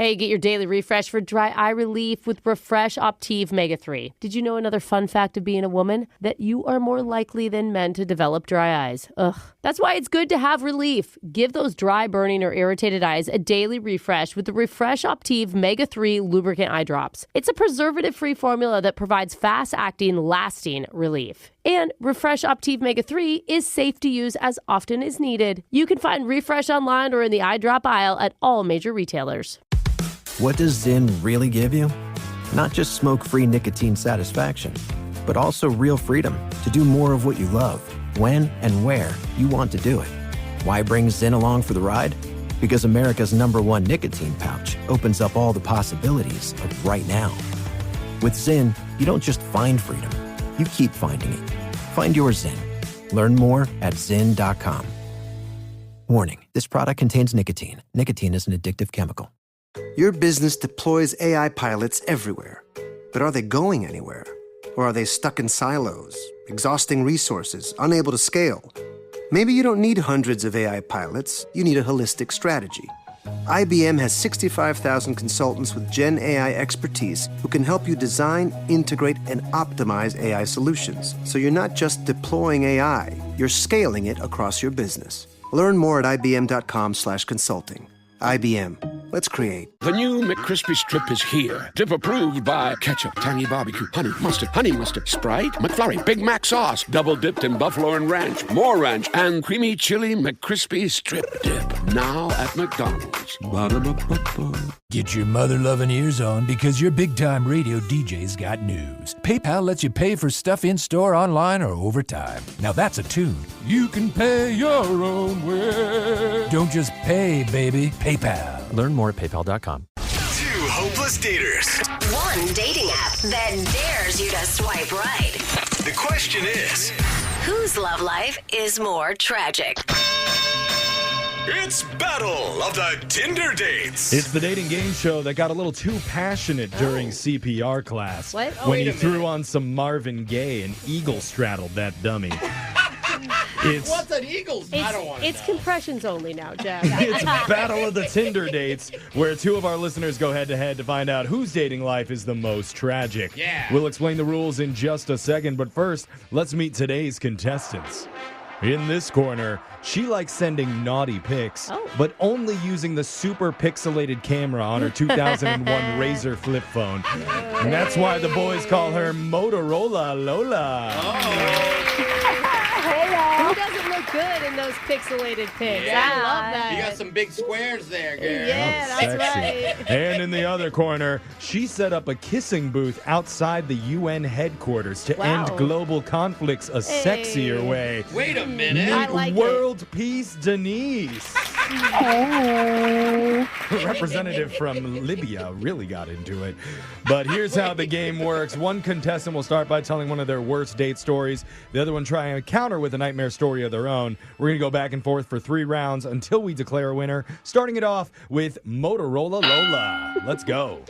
Hey, get your daily refresh for dry eye relief with Refresh Optive Mega 3. Did you know another fun fact of being a woman? That you are more likely than men to develop dry eyes. Ugh. That's why it's good to have relief. Give those dry, burning, or irritated eyes a daily refresh with the Refresh Optive Mega 3 lubricant eye drops. It's a preservative-free formula that provides fast-acting, lasting relief. And Refresh Optive Mega 3 is safe to use as often as needed. You can find Refresh online or in the eye drop aisle at all major retailers. What does Zyn really give you? Not just smoke-free nicotine satisfaction, but also real freedom to do more of what you love, when and where you want to do it. Why bring Zyn along for the ride? Because America's #1 nicotine pouch opens up all the possibilities of right now. With Zyn, you don't just find freedom, you keep finding it. Find your Zyn. Learn more at Zyn.com. Warning, this product contains nicotine. Nicotine is an addictive chemical. Your business deploys AI pilots everywhere. But are they going anywhere? Or are they stuck in silos, exhausting resources, unable to scale? Maybe you don't need hundreds of AI pilots, you need a holistic strategy. IBM has 65,000 consultants with Gen AI expertise who can help you design, integrate, and optimize AI solutions. So you're not just deploying AI, you're scaling it across your business. Learn more at ibm.com/consulting. IBM. Let's create. The new McCrispy Strip is here. Dip approved by ketchup, tangy barbecue, honey mustard, Sprite, McFlurry, Big Mac sauce, double dipped in buffalo and ranch, more ranch, and creamy chili McCrispy Strip Dip. Now at McDonald's. Ba-da-ba-ba-ba. Get your mother-loving ears on because your big-time radio DJ's got news. PayPal lets you pay for stuff in-store, online, or over time. Now that's a tune. You can pay your own way. Don't just pay, baby. PayPal. Learn more at PayPal.com. Two hopeless daters. One dating app that dares you to swipe right. The question is, whose love life is more tragic? it's Battle of the Tinder Dates. It's the dating game show that got a little too passionate during CPR class. What? When you threw on some Marvin Gaye and eagle straddled that dummy. What's an Eagles? I don't want to It's compressions only now, Jeff. It's Battle of the Tinder Dates, where two of our listeners go head-to-head to find out whose dating life is the most tragic. Yeah. We'll explain the rules in just a second, but first, let's meet today's contestants. In this corner, she likes sending naughty pics, but only using the super pixelated camera on her 2001 Razr flip phone. And that's why the boys call her Motorola Lola. Who doesn't look good in those pixelated pics? Yeah. I love that. You got some big squares there, girl. Yeah, that's right. And in the other corner, she set up a kissing booth outside the UN headquarters to end global conflicts a sexier way. Wait a minute. I like World Peace Denise. Representative from Libya really got into it. But here's how the game works. One contestant will start by telling one of their worst date stories. The other one trying to counter with a nightmare story of their own. We're going to go back and forth for 3 rounds until we declare a winner. Starting it off with Motorola Lola. Let's go.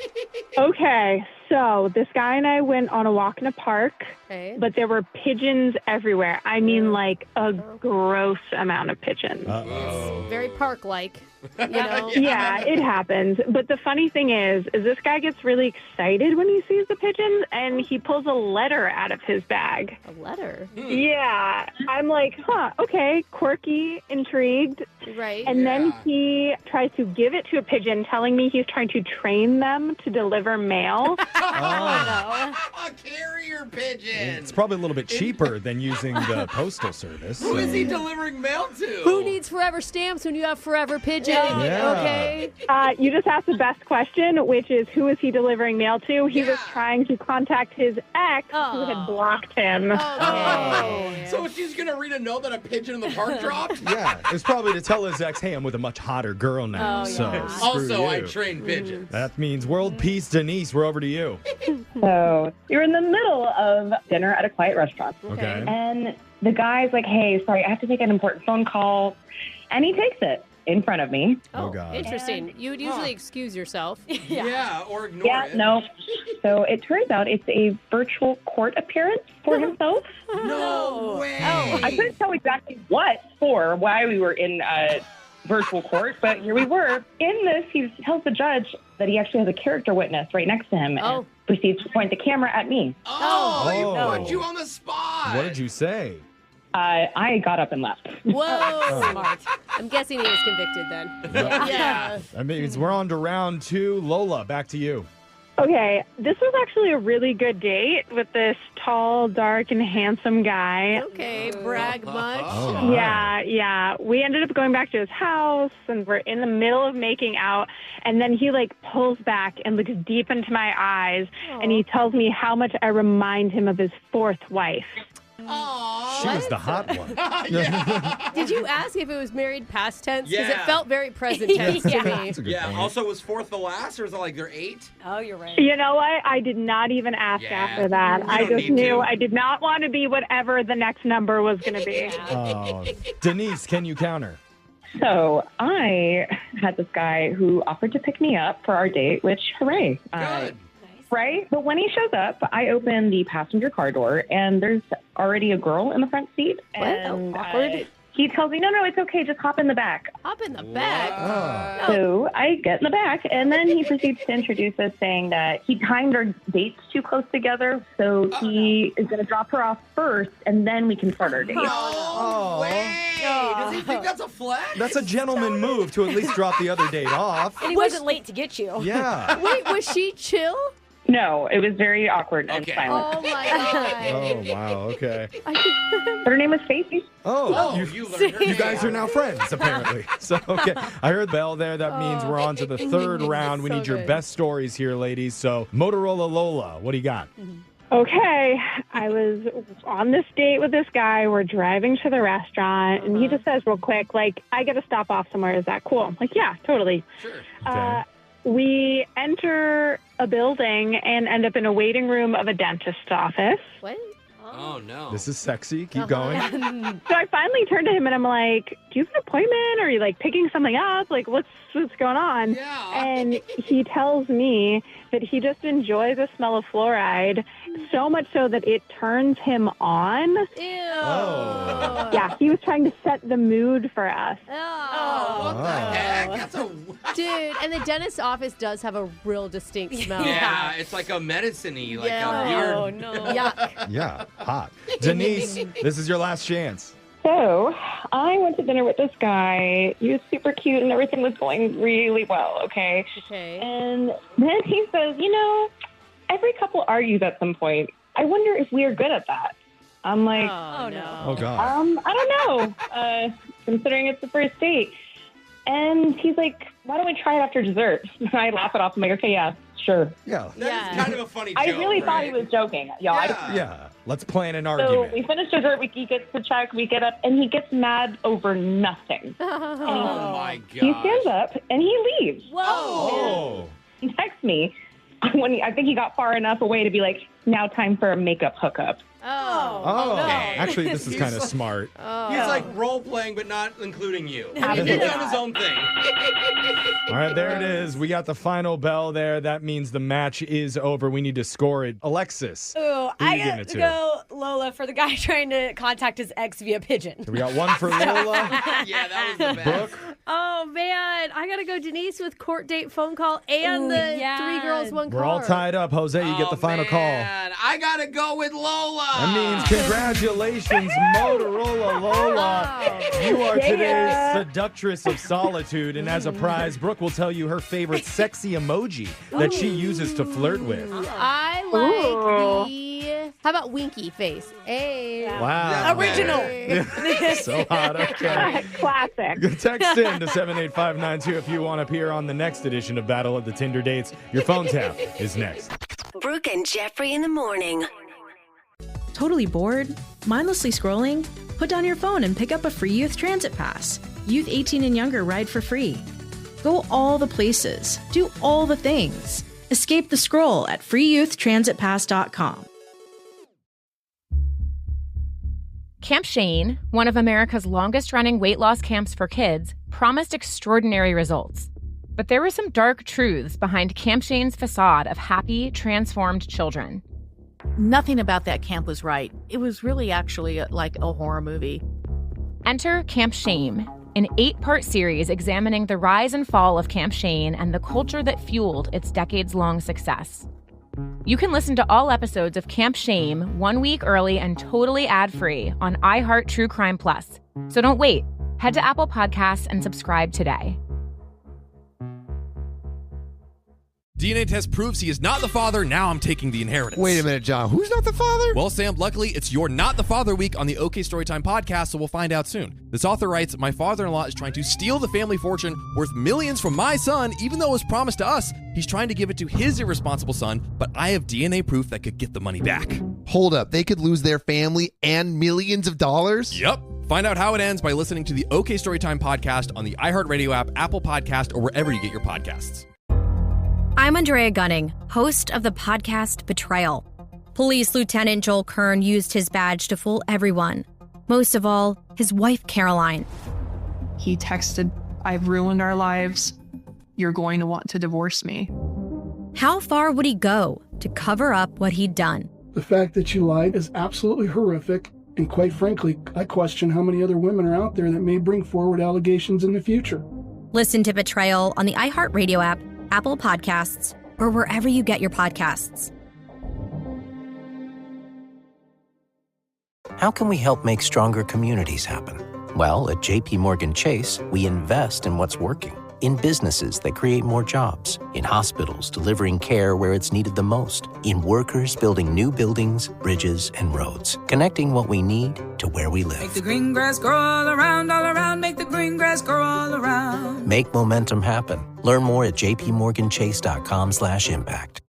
Okay, so this guy and I went on a walk in a park, but there were pigeons everywhere. I mean, like a gross amount of pigeons. Uh-oh. Very park-like, you know? Yeah, it happens. But the funny thing is this guy gets really excited when he sees the pigeons, and he pulls a letter out of his bag. A letter? Yeah. I'm like, okay, quirky, intrigued. Right. And then he tries to give it to a pigeon, telling me he's trying to train them to deliver mail. A carrier pigeon. It's probably a little bit cheaper than using the postal service. Who is he delivering mail to? Who needs forever stamps when you have forever pigeon? Yeah. Okay. You just asked the best question, which is who is he delivering mail to? He was trying to contact his ex who had blocked him. Okay. So she's going to read a note that a pigeon in the park dropped? Yeah, it's probably to tell his ex, hey, I'm with a much hotter girl now. So screw Also, I you. train pigeons. That means world peace, Denise. We're over to you. So you're in the middle of dinner at a quiet restaurant. Okay. And the guy's like, hey, sorry, I have to take an important phone call. And he takes it in front of me. Oh, God. Interesting. You would usually excuse yourself. Yeah, or ignore it. No. So it turns out it's a virtual court appearance for himself. No way. I couldn't tell exactly what for, why we were in virtual court, but here we were. In this, he tells the judge that he actually has a character witness right next to him and proceeds to point the camera at me. He put you on the spot. What did you say? I got up and left. Whoa. Smart. I'm guessing he was convicted then. Yeah. That means we're on to round 2. Lola, back to you. Okay, this was actually a really good date with this tall, dark, and handsome guy. Okay, brag much? Yeah. We ended up going back to his house, and we're in the middle of making out, and then he, pulls back and looks deep into my eyes, and he tells me how much I remind him of his 4th wife. She was the hot one. Did you ask if it was married past tense? Because it felt very present tense to me. Yeah, also was 4th the last, or is it they're 8? Oh, you're right. You know what? I did not even ask after that. I just knew I did not want to be whatever the next number was going to be. Denise, can you counter? So I had this guy who offered to pick me up for our date, which, hooray. Good. Right? But when he shows up, I open the passenger car door, and there's already a girl in the front seat. What? And Awkward. he tells me, no, it's okay. Just hop in the back. Hop in the back? So I get in the back, and then he proceeds to introduce us, saying that he timed our dates too close together, so he is going to drop her off first, and then we can start our date. No way! Does he think that's a flex? That's a gentleman move to at least drop the other date off. And he wasn't late to get you. Yeah. Wait, was she chill? No, it was very awkward and silent. Oh, my God. Oh, wow. Okay. Her name was Stacy. You guys are now friends, apparently. So, okay. I heard Bell there. That means we're on to the 3rd round. We need your best stories here, ladies. So, Motorola Lola, what do you got? Okay, I was on this date with this guy. We're driving to the restaurant, and he just says real quick, I got to stop off somewhere. Is that cool? I'm like, yeah, totally. Sure. Okay. We enter a building and end up in a waiting room of a dentist's office. What? Oh, no. This is sexy. Keep going. So I finally turned to him and I'm like, do you have an appointment? Or are you picking something up? What's going on? Yeah. And he tells me that he just enjoys the smell of fluoride so much so that it turns him on. Ew. Oh. Yeah, he was trying to set the mood for us. What the heck? That's Dude, and the dentist's office does have a real distinct smell. Yeah, it's like a medicine-y, a weird... Oh, no. Yuck. Yeah, hot. Denise, this is your last chance. So I went to dinner with this guy. He was super cute and everything was going really well, okay? Okay. And then he says, every couple argues at some point. I wonder if we are good at that. I'm like, oh no. Oh, God. I don't know, considering it's the first date. And he's like, why don't we try it after dessert? And I laugh it off. I'm like, okay, yeah, sure. Yeah. That is kind of a funny joke, I really thought he was joking. Y'all. Yeah. Let's plan an So argument. we finish dessert. He gets to check. We get up, and he gets mad over nothing. Oh, my God. He stands up, and he leaves. Whoa. Oh. He texts me when I think he got far enough away to be like, now time for a makeup hookup. Oh. Okay. Actually, this is kind of smart. He's role-playing, but not including you. He's Absolutely. doing his own thing. All right, there it is. We got the final bell there. That means the match is over. We need to score it. Alexis. Ooh, who you I giving got it to go Lola for the guy trying to contact his ex via pigeon. So we got one for Lola. Yeah, that was the best. Brooke. Oh, man. I got to go Denise with court date phone call and the 3 girls, 1 car. We're all tied up. Jose, you get the final call. I got to go with Lola. That means congratulations, Motorola Lola. You are today's seductress of solitude. And as a prize, Brooke will tell you her favorite sexy emoji that she uses to flirt with. I like the... How about winky face? Hey. Wow. Original. So hot. Okay. Classic. Text in to 78592 if you want to appear on the next edition of Battle of the Tinder Dates. Your phone tap is next. Brooke and Jeffrey in the morning. Totally bored? Mindlessly scrolling? Put down your phone and pick up a free youth transit pass. Youth 18 and younger ride for free. Go all the places. Do all the things. Escape the scroll at freeyouthtransitpass.com. Camp Shane, one of America's longest-running weight loss camps for kids, promised extraordinary results. But there were some dark truths behind Camp Shane's facade of happy, transformed children. Nothing about that camp was right. It was really actually like a horror movie. Enter Camp Shame, an 8-part series examining the rise and fall of Camp Shane and the culture that fueled its decades-long success. You can listen to all episodes of Camp Shame 1 week early and totally ad-free on iHeart True Crime Plus. So don't wait. Head to Apple Podcasts and subscribe today. DNA test proves he is not the father. Now I'm taking the inheritance. Wait a minute, John. Who's not the father? Well, Sam, luckily, it's your Not the Father week on the OK Storytime podcast, so we'll find out soon. This author writes, my father-in-law is trying to steal the family fortune worth millions from my son, even though it was promised to us. He's trying to give it to his irresponsible son, but I have DNA proof that could get the money back. Hold up. They could lose their family and millions of dollars? Yep. Find out how it ends by listening to the OK Storytime podcast on the iHeartRadio app, Apple Podcast, or wherever you get your podcasts. I'm Andrea Gunning, host of the podcast Betrayal. Police Lieutenant Joel Kern used his badge to fool everyone. Most of all, his wife, Caroline. He texted, I've ruined our lives. You're going to want to divorce me. How far would he go to cover up what he'd done? The fact that you lied is absolutely horrific. And quite frankly, I question how many other women are out there that may bring forward allegations in the future. Listen to Betrayal on the iHeartRadio app, Apple Podcasts, or wherever you get your podcasts. How can we help make stronger communities happen? Well, at JP Morgan Chase, we invest in what's working. In businesses that create more jobs, in hospitals delivering care where it's needed the most, in workers building new buildings, bridges, and roads, connecting what we need to where we live. Make the green grass grow all around, make the green grass grow all around. Make momentum happen. Learn more at jpmorganchase.com/impact.